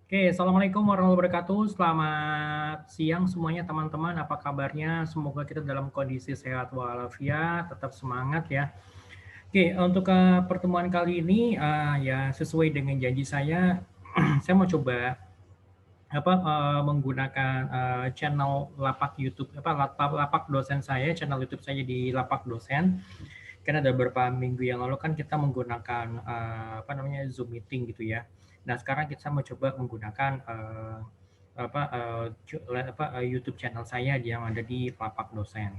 Oke, Assalamualaikum warahmatullahi wabarakatuh. Selamat siang semuanya teman-teman. Apa kabarnya? Semoga kita dalam kondisi sehat walafiat, tetap semangat ya. Oke, untuk pertemuan kali ini ya sesuai dengan janji saya, saya mau coba menggunakan channel lapak YouTube lapak dosen saya, channel YouTube saya di lapak dosen. Karena ada beberapa minggu yang lalu kan kita menggunakan Zoom meeting gitu ya. Nah sekarang kita mau coba menggunakan YouTube channel saya yang ada di lapak dosen.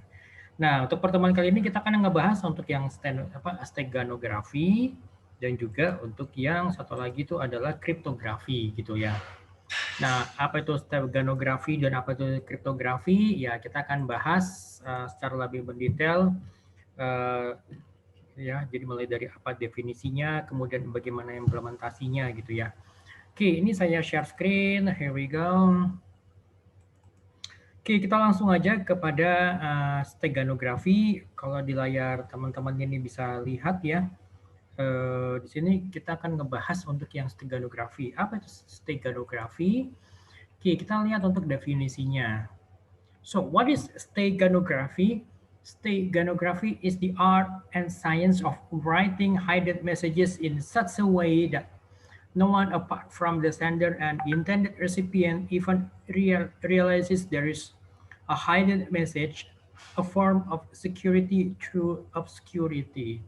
Nah untuk pertemuan kali ini kita akan ngebahas untuk yang steganografi dan juga untuk yang satu lagi itu adalah kriptografi gitu ya. Nah, apa itu steganografi dan apa itu kriptografi? Ya, kita akan bahas secara lebih mendetail uh, ya. Jadi mulai dari apa definisinya, kemudian bagaimana implementasinya gitu ya. Oke, ini saya share screen. Here we go. Oke, kita langsung aja kepada steganografi. Kalau di layar teman-teman ini bisa lihat ya. Di sini kita akan ngebahas untuk yang steganografi. Apa itu steganografi? Oke, kita lihat untuk definisinya. So, what is steganography? Steganography is the art and science of writing hidden messages in such a way that no one apart from the sender and intended recipient even realizes there is a hidden message, a form of security through obscurity.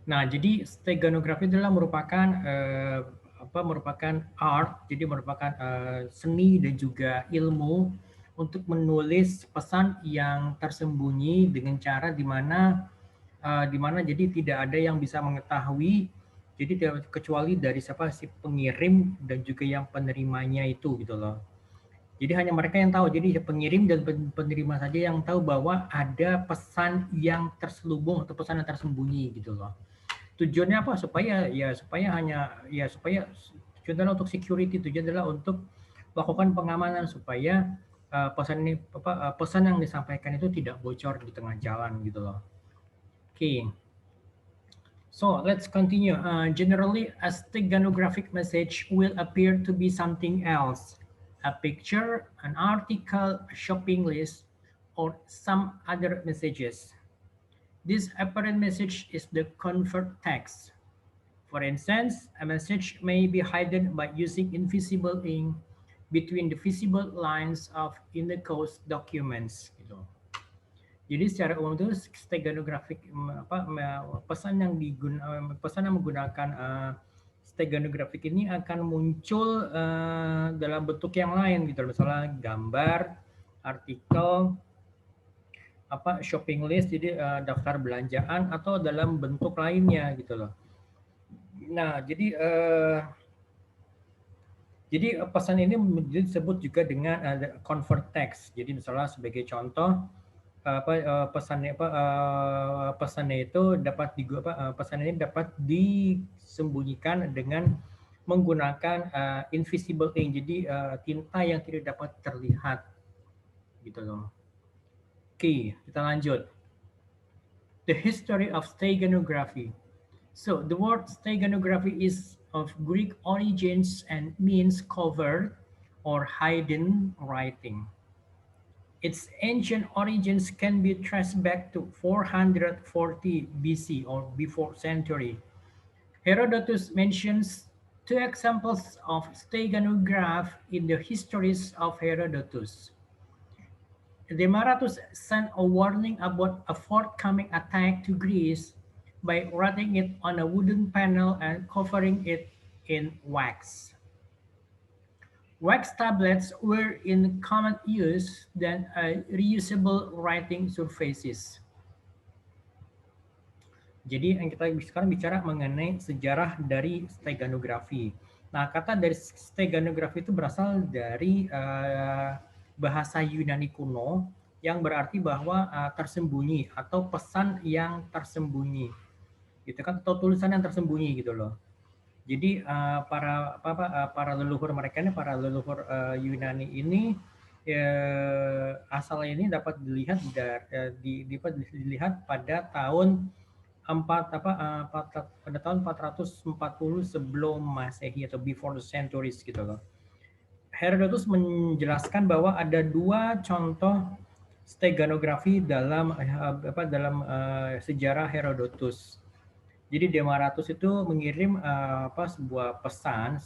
Nah, jadi steganografi adalah merupakan art, jadi merupakan seni dan juga ilmu untuk menulis pesan yang tersembunyi dengan cara di mana jadi tidak ada yang bisa mengetahui, jadi kecuali dari siapa si pengirim dan juga yang penerimanya itu gitu loh. Jadi hanya mereka yang tahu, jadi pengirim dan penerima saja yang tahu bahwa ada pesan yang terselubung atau pesan yang tersembunyi gitu loh. Tujuannya apa? Supaya tujuan adalah untuk security, tujuan adalah untuk melakukan pengamanan supaya pesan yang disampaikan itu tidak bocor di tengah jalan gitu loh. Oke. So let's continue. Generally, a steganographic message will appear to be something else: a picture, an article, a shopping list, or some other messages. This apparent message is the convert text. For instance, a message may be hidden by using invisible ink between the visible lines of Unicode documents. Gitu. Jadi secara umum itu steganographic pesan yang menggunakan steganographic ini akan muncul dalam bentuk yang lain gitu, misalnya gambar, artikel, shopping list, jadi daftar belanjaan atau dalam bentuk lainnya gitu loh. Nah, jadi pesan ini disebut juga dengan convert text. Jadi misalnya sebagai contoh pesannya itu pesan ini dapat disembunyikan dengan menggunakan invisible ink. Jadi tinta yang tidak dapat terlihat gitu loh. Oke, kita lanjut. The history of steganography. So the word steganography is of Greek origins and means covered or hidden writing. Its ancient origins can be traced back to 440 BC or before century. Herodotus mentions two examples of steganograph in the Histories of Herodotus. Demaratus sent a warning about a forthcoming attack to Greece by writing it on a wooden panel and covering it in wax. Wax tablets were in common use than reusable writing surfaces. Jadi yang kita sekarang bicara mengenai sejarah dari steganografi. Nah, kata dari steganografi itu berasal dari bahasa Yunani kuno yang berarti bahwa tersembunyi atau pesan yang tersembunyi. Gitu kan, atau tulisan yang tersembunyi gitu loh. Jadi para leluhur mereka ini, para leluhur Yunani ini asalnya ini dapat dilihat pada tahun pada tahun 440 sebelum Masehi atau before the centuries gitu loh. Herodotus menjelaskan bahwa ada dua contoh steganografi dalam sejarah Herodotus. Jadi Demaratus itu mengirim sebuah pesan,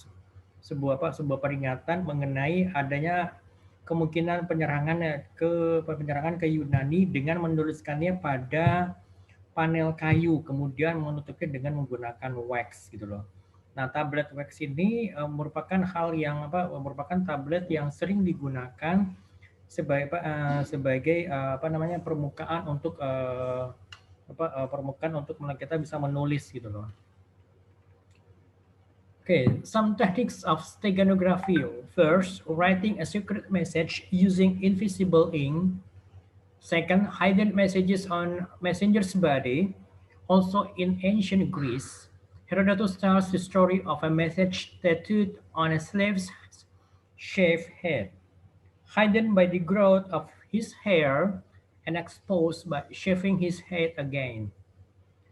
sebuah peringatan mengenai adanya kemungkinan penyerangan ke Yunani dengan menuliskannya pada panel kayu, kemudian menutupnya dengan menggunakan wax gitu loh. Nah, tablet wax ini merupakan merupakan tablet yang sering digunakan sebagai permukaan untuk kita bisa menulis gitu loh. Okay, some techniques of steganography. First, writing a secret message using invisible ink. Second, hidden messages on messenger's body. Also in ancient Greece, Herodotus tells the story of a message tattooed on a slave's shaved head, hidden by the growth of his hair and exposed by shaving his head again.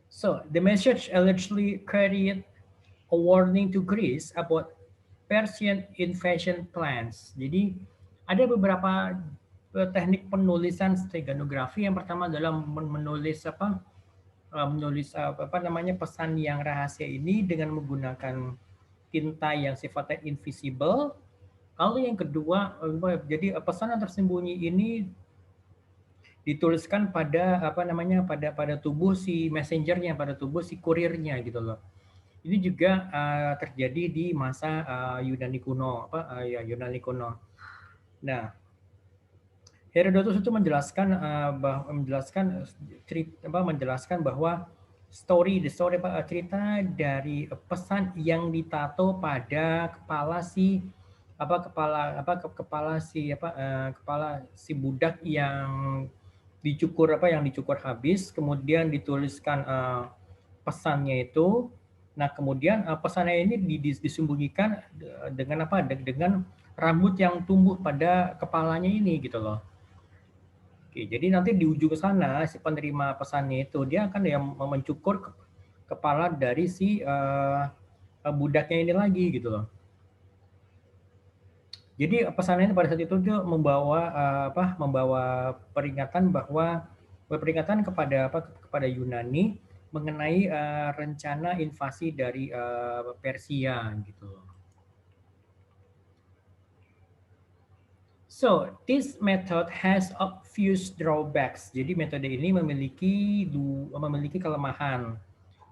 So the message allegedly carried a warning to Greece about Persian invasion plans. Jadi ada beberapa teknik penulisan steganografi. Yang pertama adalah menulis pesan yang rahasia ini dengan menggunakan tinta yang sifatnya invisible. Lalu yang kedua, jadi pesan yang tersembunyi ini dituliskan pada pada tubuh si messengernya, pada tubuh si kurirnya gitu loh. Ini juga terjadi di masa Yunani kuno, Yunani kuno. Nah, Herodotus itu menjelaskan bahwa cerita dari pesan yang ditato pada kepala si budak yang dicukur habis, kemudian dituliskan pesannya itu. Nah, kemudian pesannya ini disembunyikan dengan dengan rambut yang tumbuh pada kepalanya ini gitu loh. Oke, jadi nanti di ujung sana si penerima pesannya itu dia akan mencukur kepala dari si budaknya ini lagi gitu loh. Jadi pesannya pada saat itu dia membawa peringatan kepada Yunani mengenai rencana invasi dari Persia gitu. So, this method has obvious drawbacks. Jadi metode ini memiliki kelemahan.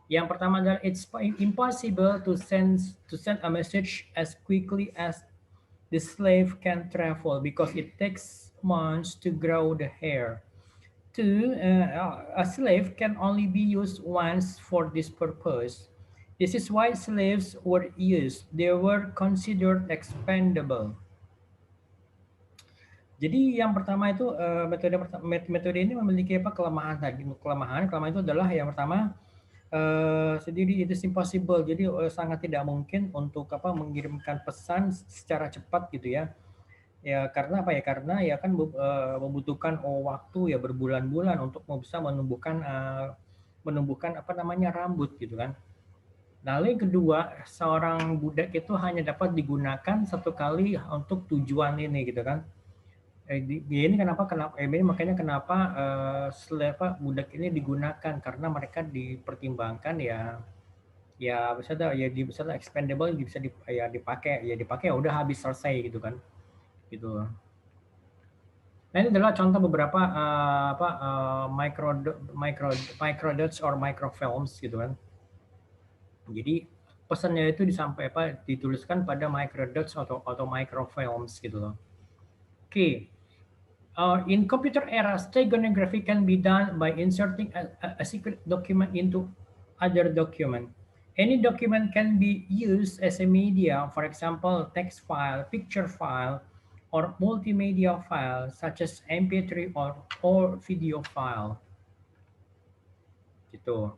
Yang pertama adalah it's impossible to send a message as quickly as the slave can travel because it takes months to grow the hair. Two, a slave can only be used once for this purpose. This is why slaves were used. They were considered expendable. Jadi yang pertama itu metode ini memiliki kelemahan tadi. Kelemahan itu adalah yang pertama sendiri itu impossible. Jadi sangat tidak mungkin untuk mengirimkan pesan secara cepat gitu ya. Ya karena Karena ya kan membutuhkan waktu ya berbulan-bulan untuk bisa menumbuhkan rambut gitu kan. Lalu yang kedua, seorang budak itu hanya dapat digunakan satu kali untuk tujuan ini gitu kan. Ini makanya kenapa budak ini digunakan karena mereka dipertimbangkan bisa expendable, bisa dipakai ya udah habis selesai gitu kan gitu. Nah ini adalah contoh beberapa microdots or microfilms gitu kan. Jadi pesannya itu dituliskan pada microdots atau microfilms gitu loh. Oke. In computer era, steganography can be done by inserting a secret document into other document. Any document can be used as a media, for example, text file, picture file, or multimedia file, such as MP3 or video file. Gitu.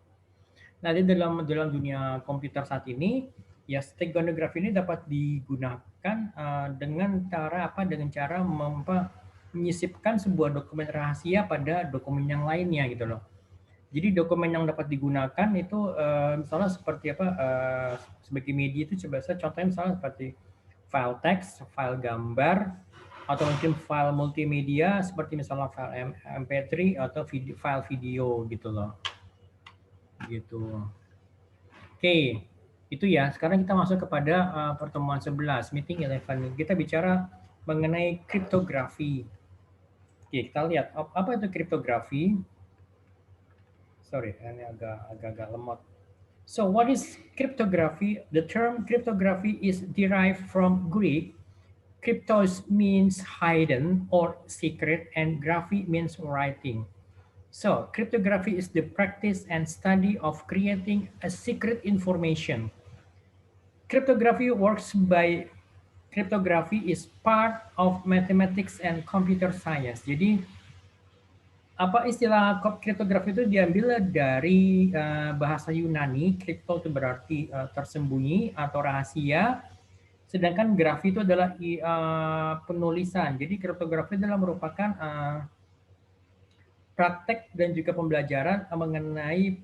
Nah, di dalam dunia komputer saat ini, ya steganography ini dapat digunakan dengan cara menyisipkan sebuah dokumen rahasia pada dokumen yang lainnya gitu loh. Jadi dokumen yang dapat digunakan itu misalnya seperti apa sebagai media itu contohnya misalnya seperti file teks, file gambar, atau mungkin file multimedia seperti misalnya file MP3 atau file video gitu loh. Gitu. Oke, itu ya. Sekarang kita masuk kepada pertemuan 11, meeting 11. Kita bicara mengenai kriptografi. Oke, kita lihat apa itu kriptografi. Sorry, ini agak lemot. So what is cryptography? The term cryptography is derived from Greek. Cryptos means hidden or secret, and graphy means writing. So cryptography is the practice and study of creating a secret information. Cryptography is part of mathematics and computer science. Jadi apa istilah kriptografi itu diambil dari bahasa Yunani. Kripto itu berarti tersembunyi atau rahasia, sedangkan grafi itu adalah penulisan. Jadi kriptografi adalah merupakan praktek dan juga pembelajaran mengenai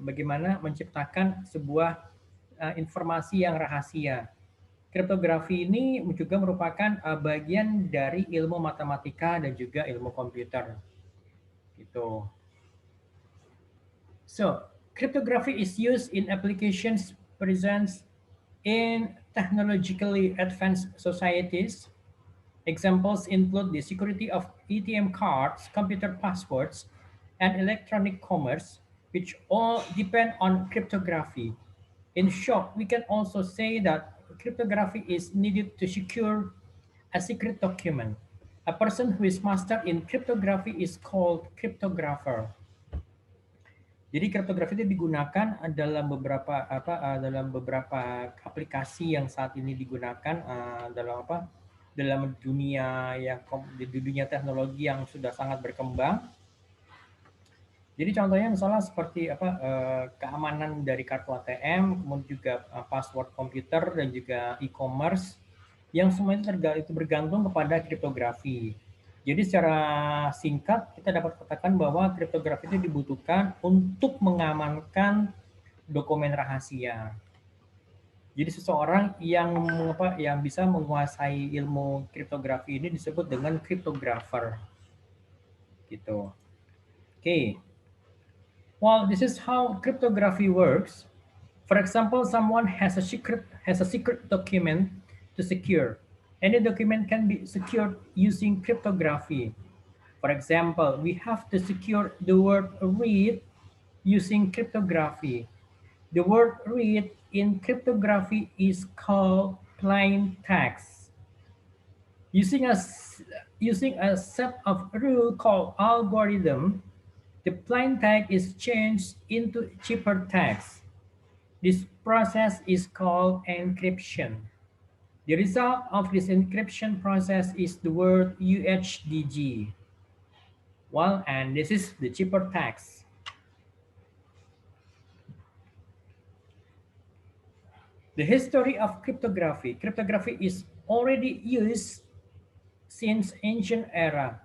bagaimana menciptakan sebuah informasi yang rahasia. Kriptografi ini juga merupakan bagian dari ilmu matematika dan juga ilmu komputer. Gitu. So, cryptography is used in applications present in technologically advanced societies. Examples include the security of ATM cards, computer passwords, and electronic commerce, which all depend on cryptography. In short, we can also say that cryptography is needed to secure a secret document. A person who is master in cryptography is called cryptographer. Jadi kriptografi itu digunakan dalam beberapa aplikasi yang saat ini digunakan dalam dunia di dunia teknologi yang sudah sangat berkembang. Jadi contohnya misalnya seperti keamanan dari kartu ATM, kemudian juga password komputer dan juga e-commerce yang semuanya itu bergantung kepada kriptografi. Jadi secara singkat kita dapat katakan bahwa kriptografi itu dibutuhkan untuk mengamankan dokumen rahasia. Jadi seseorang yang bisa menguasai ilmu kriptografi ini disebut dengan cryptographer. Gitu. Okay. Well, this is how cryptography works. For example, someone has a secret document to secure. Any document can be secured using cryptography. For example, we have to secure the word read using cryptography. The word read in cryptography is called plain text. Using a set of rules called algorithm, the plain text is changed into ciphertext. This process is called encryption. The result of this encryption process is the word UHDG. Well, and this is the ciphertext. The history of cryptography. Cryptography is already used since ancient era.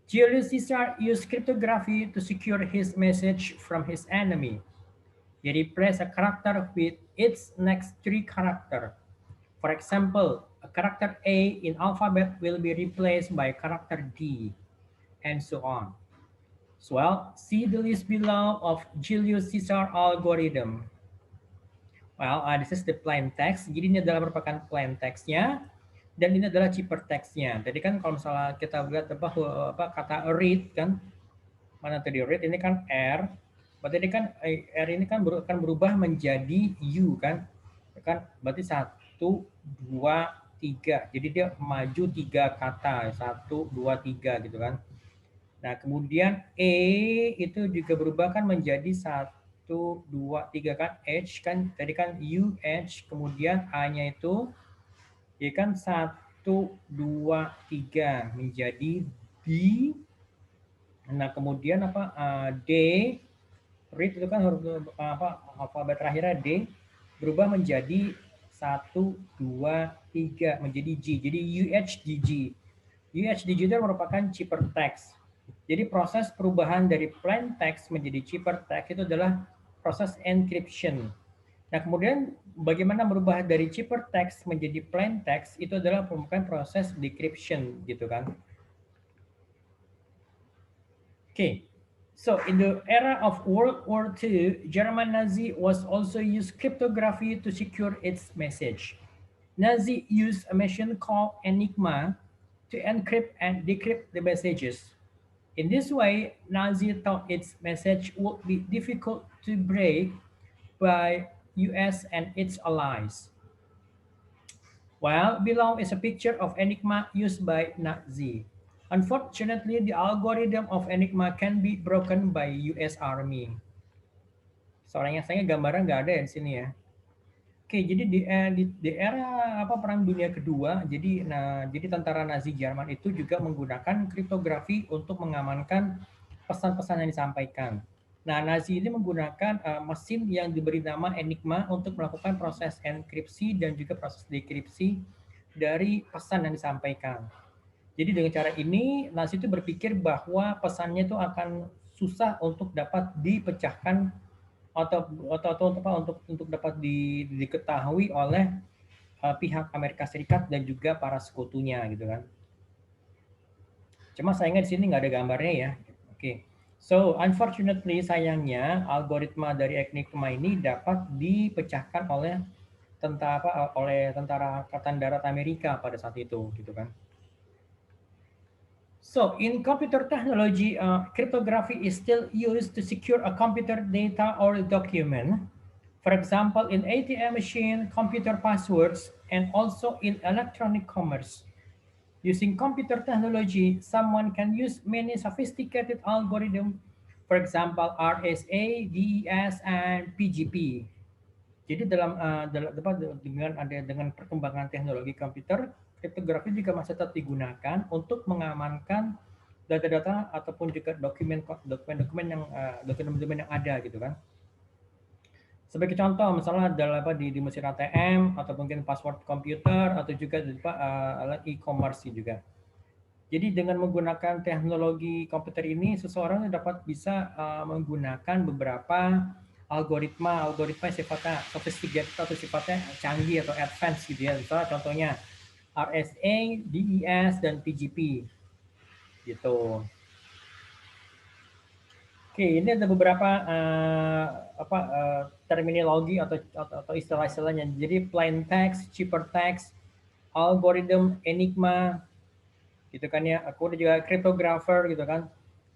Julius Caesar used cryptography to secure his message from his enemy. He replaced a character with its next three characters. For example, a character A in alphabet will be replaced by character D, and so on. So, well, see the list below of Julius Caesar algorithm. Well, this is the plain text. Jadi ini adalah merupakan plain textnya, dan ini adalah ciphertextnya. Tadi kan kalau misalnya kita lihat kata read kan, mana tadi read ini kan R, berarti ini kan R ini kan akan berubah menjadi U kan, berarti 1, 2, 3. Jadi dia maju 3 kata, 1, 2, 3 gitu kan. Nah kemudian E itu juga berubah kan menjadi 1, 2, 3 kan, H kan tadi kan U, H, kemudian A-nya itu ya kan 1, 2, 3 menjadi B. Nah kemudian D, read itu kan huruf alfabet terakhirnya D berubah menjadi 1, 2, 3 menjadi G. Jadi UHDG. UHDG itu merupakan ciphertext. Jadi proses perubahan dari plain text menjadi ciphertext itu adalah proses encryption. Nah, kemudian bagaimana merubah dari ciphertext menjadi plain text itu adalah merupakan proses decryption gitu kan. Okay. So in the era of World War II, German Nazi was also used cryptography to secure its message. Nazi used a machine called Enigma to encrypt and decrypt the messages. In this way, Nazi thought its message would be difficult to break by US and its allies. Well, below is a picture of Enigma used by Nazi. Unfortunately, the algorithm of Enigma can be broken by US Army. Sayangnya gambarnya nggak ada ya di sini ya. Oke, jadi di era Perang Dunia Kedua, jadi tentara Nazi Jerman itu juga menggunakan kriptografi untuk mengamankan pesan-pesan yang disampaikan. Nah, Nazi ini menggunakan mesin yang diberi nama Enigma untuk melakukan proses enkripsi dan juga proses dekripsi dari pesan yang disampaikan. Jadi dengan cara ini, Nazi itu berpikir bahwa pesannya itu akan susah untuk dapat dipecahkan atau untuk dapat diketahui oleh pihak Amerika Serikat dan juga para sekutunya gitu kan. Cuma sayangnya di sini nggak ada gambarnya ya. Oke. So, unfortunately sayangnya algoritma dari Enigma ini dapat dipecahkan oleh tentara Angkatan Darat Amerika pada saat itu gitu kan. So, in computer technology, cryptography is still used to secure a computer data or a document. For example, in ATM machine, computer passwords, and also in electronic commerce. Using computer technology, someone can use many sophisticated algorithms, for example, RSA, DES, and PGP. Jadi dengan perkembangan teknologi komputer, kriptografi juga masih tetap digunakan untuk mengamankan data-data ataupun juga dokumen-dokumen yang ada gitu kan. Sebagai contoh, misalnya di mesin ATM atau mungkin password komputer atau juga alat e-commerce juga. Jadi dengan menggunakan teknologi komputer ini, seseorang dapat bisa menggunakan beberapa algoritma yang sifatnya sophisticated atau sifatnya canggih atau advance gitu ya. Misalnya contohnya RSA, DES, dan PGP gitu. Oke, ini ada beberapa terminologi atau istilah-istilahnya. Jadi plain text, ciphertext, algorithm, enigma, gitu kan ya. Aku juga cryptographer gitu kan.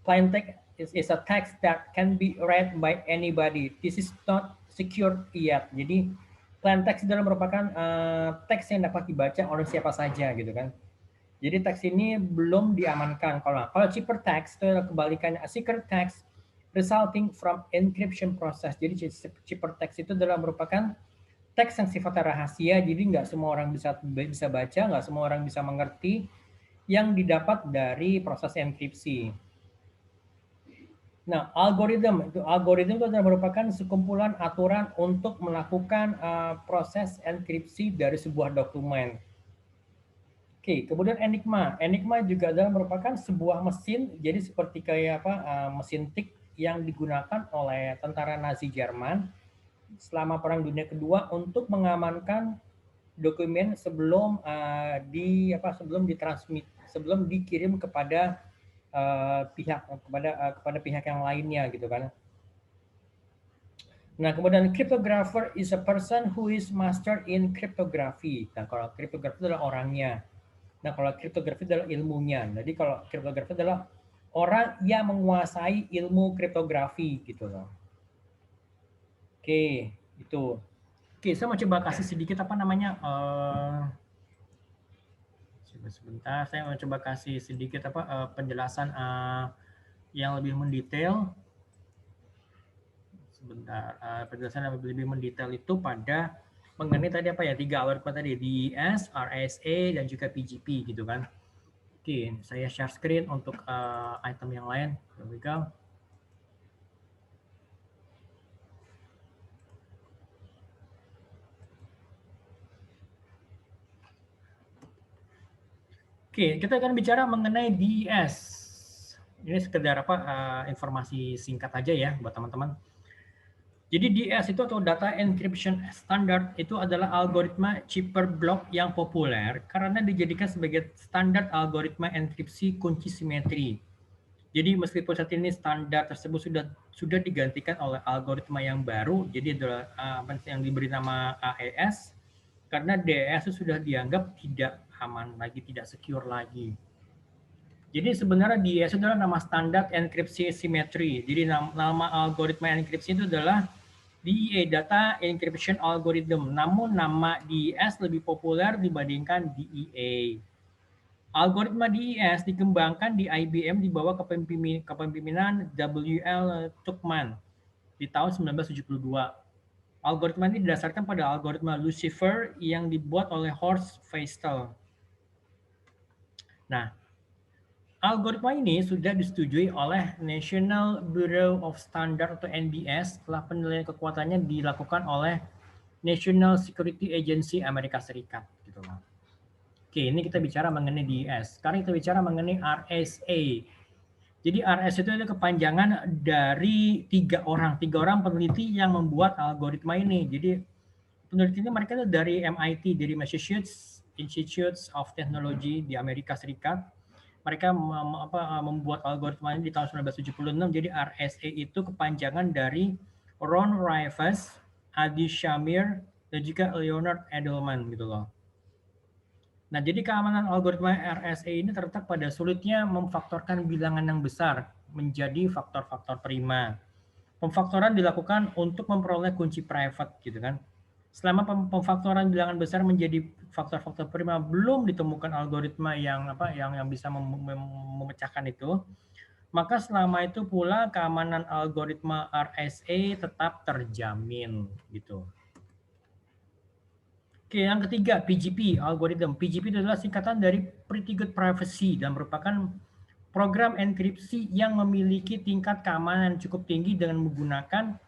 Plain text is a text that can be read by anybody. This is not secure yet. Jadi plain text adalah merupakan teks yang dapat dibaca oleh siapa saja gitu kan. Jadi teks ini belum diamankan. Kalau ciphertext itu kebalikannya, a secret text resulting from encryption process. Jadi ciphertext itu adalah merupakan teks yang sifatnya rahasia, jadi nggak semua orang bisa baca, nggak semua orang bisa mengerti, yang didapat dari proses enkripsi. Nah, algoritma itu adalah merupakan sekumpulan aturan untuk melakukan proses enkripsi dari sebuah dokumen. Oke, kemudian Enigma. Enigma juga adalah merupakan sebuah mesin, jadi seperti kayak mesin tik yang digunakan oleh tentara Nazi Jerman selama Perang Dunia Kedua untuk mengamankan dokumen sebelum sebelum dikirim kepada kepada pihak yang lainnya gitu kan. Nah, kemudian cryptographer is a person who is master in cryptography. Nah, kalau cryptographer adalah orangnya. Nah, kalau kriptografi adalah ilmunya. Jadi kalau kriptografi adalah orang yang menguasai ilmu kriptografi gitu loh. Oke, itu. Oke, saya mau coba kasih sedikit sebentar, saya mau coba kasih sedikit penjelasan yang lebih mendetail. Sebentar, penjelasan yang lebih mendetail itu pada mengenai tadi tiga algoritma tadi, DES, RSA, dan juga PGP gitu kan. Oke, saya share screen untuk item yang lain. Here we go. Oke, kita akan bicara mengenai DES. Ini sekedar informasi singkat aja ya buat teman-teman. Jadi DES itu atau Data Encryption Standard itu adalah algoritma chipper block yang populer karena dijadikan sebagai standar algoritma enkripsi kunci simetri. Jadi meskipun saat ini standar tersebut sudah digantikan oleh algoritma yang baru, jadi adalah yang diberi nama AES, karena DES itu sudah dianggap tidak aman lagi, tidak secure lagi. Jadi sebenarnya DES adalah nama standar enkripsi simetri. Jadi nama algoritma enkripsi itu adalah DEA, Data Encryption Algorithm. Namun nama DES lebih populer dibandingkan DEA. Algoritma DES dikembangkan di IBM di bawah kepemimpinan W.L. Tuchman di tahun 1972. Algoritma ini didasarkan pada algoritma Lucifer yang dibuat oleh Horst Feistel. Nah, algoritma ini sudah disetujui oleh National Bureau of Standards atau NBS setelah penilaian kekuatannya dilakukan oleh National Security Agency Amerika Serikat. Gitu loh. Oke, ini kita bicara mengenai DES. Sekarang kita bicara mengenai RSA. Jadi RSA itu adalah kepanjangan dari tiga orang peneliti yang membuat algoritma ini. Jadi peneliti ini mereka itu dari MIT, dari Massachusetts Institute of Technology di Amerika Serikat. Mereka membuat algoritma ini di tahun 1976. Jadi RSA itu kepanjangan dari Ron Rivas, Adi Shamir, dan juga Leonard Edelman gitu loh. Nah, jadi keamanan algoritma RSA ini terletak pada sulitnya memfaktorkan bilangan yang besar menjadi faktor-faktor prima. Pemfaktoran dilakukan untuk memperoleh kunci private gitu kan. Selama pemfaktoran bilangan besar menjadi faktor-faktor prima belum ditemukan algoritma yang bisa memecahkan itu, maka selama itu pula keamanan algoritma RSA tetap terjamin gitu. Oke, yang ketiga PGP algorithm. PGP itu adalah singkatan dari Pretty Good Privacy dan merupakan program enkripsi yang memiliki tingkat keamanan cukup tinggi dengan menggunakan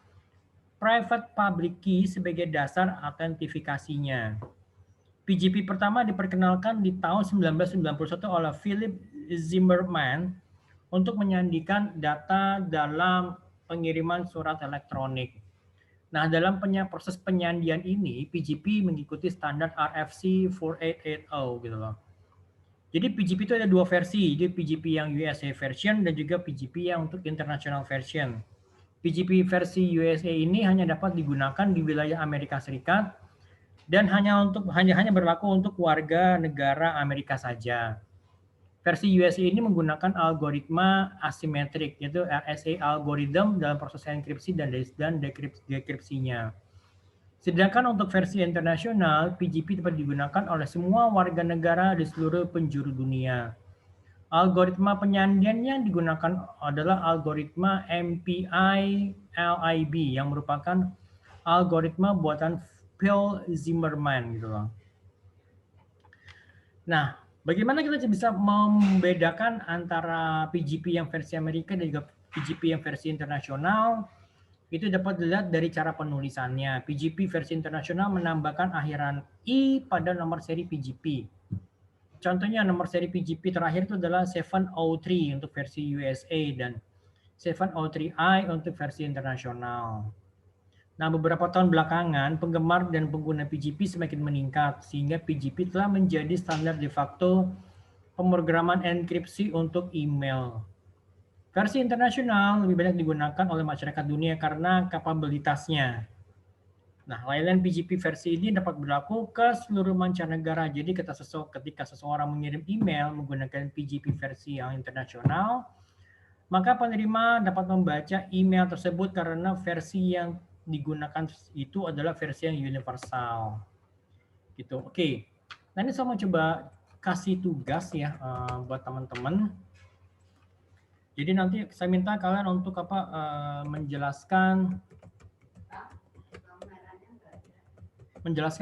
private public key sebagai dasar autentifikasinya. PGP pertama diperkenalkan di tahun 1991 oleh Philip Zimmermann untuk menyandikan data dalam pengiriman surat elektronik. Nah, dalam proses penyandian ini, PGP mengikuti standar RFC 4880 gitu loh. Jadi PGP itu ada dua versi, jadi PGP yang USA version dan juga PGP yang untuk international version. PGP versi USA ini hanya dapat digunakan di wilayah Amerika Serikat dan hanya berlaku untuk warga negara Amerika saja. Versi USA ini menggunakan algoritma asimetrik, yaitu RSA algorithm dalam proses enkripsi dan dekripsinya. Sedangkan untuk versi internasional, PGP dapat digunakan oleh semua warga negara di seluruh penjuru dunia. Algoritma penyandian yang digunakan adalah algoritma MPI-LIB yang merupakan algoritma buatan Phil Zimmermann gitu loh. Nah, bagaimana kita bisa membedakan antara PGP yang versi Amerika dan juga PGP yang versi internasional? Itu dapat dilihat dari cara penulisannya. PGP versi internasional menambahkan akhiran I pada nomor seri PGP. Contohnya nomor seri PGP terakhir itu adalah 703 untuk versi USA dan 703i untuk versi internasional. Nah, beberapa tahun belakangan, penggemar dan pengguna PGP semakin meningkat, sehingga PGP telah menjadi standar de facto pemrograman enkripsi untuk email. Versi internasional lebih banyak digunakan oleh masyarakat dunia karena kapabilitasnya. Nah, layanan PGP versi ini dapat berlaku ke seluruh mancanegara. Jadi ketika seseorang mengirim email menggunakan PGP versi yang internasional, maka penerima dapat membaca email tersebut karena versi yang digunakan itu adalah versi yang universal. Gitu. Oke. Nah, ini saya mau coba kasih tugas ya buat teman-teman. Jadi nanti saya minta kalian untuk menjelaskan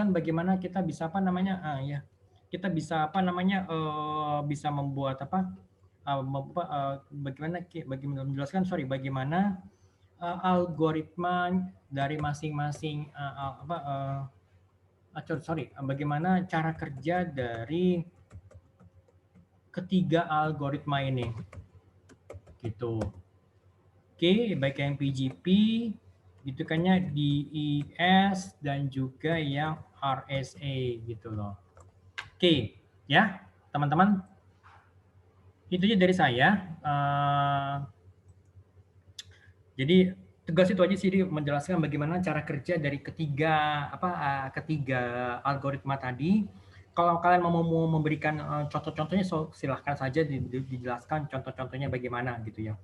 bagaimana kita bisa kita bisa bisa membuat bagaimana algoritma dari masing-masing bagaimana cara kerja dari ketiga algoritma ini. gitu. Oke, baik yang PGP, gitu kan ya, DES dan juga yang RSA gitu loh. Oke, ya teman-teman, itu aja dari saya. Jadi tugas itu aja sih, menjelaskan bagaimana cara kerja dari ketiga algoritma tadi. Kalau kalian mau memberikan contoh-contohnya, silahkan saja dijelaskan contoh-contohnya bagaimana gitu ya.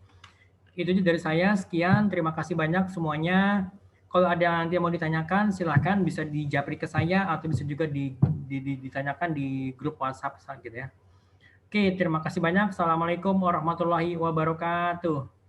Itu aja dari saya. Sekian, terima kasih banyak semuanya. Kalau ada nanti yang mau ditanyakan, silahkan bisa dijapri ke saya atau bisa juga ditanyakan di grup WhatsApp gitu ya. Oke, terima kasih banyak. Assalamualaikum warahmatullahi wabarakatuh.